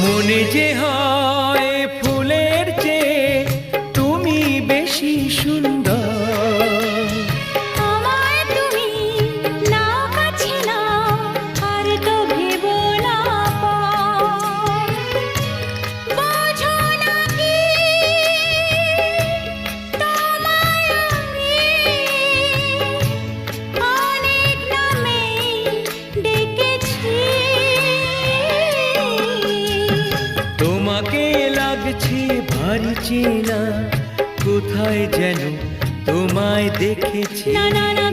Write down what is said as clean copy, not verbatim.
মনে যে হয় ফুলের চেয়ে তুমি বেশি সুন্দর। আমায় তুমি নাও কাছে নাও, আর তো ভেবো না পর। বোঝো না কি তোমায় আমি অনেক নামে ডেকেছি। তোমাকে লাগছে ভারী চেনা, কোথায় যেন তোমায় দেখেছি। না না না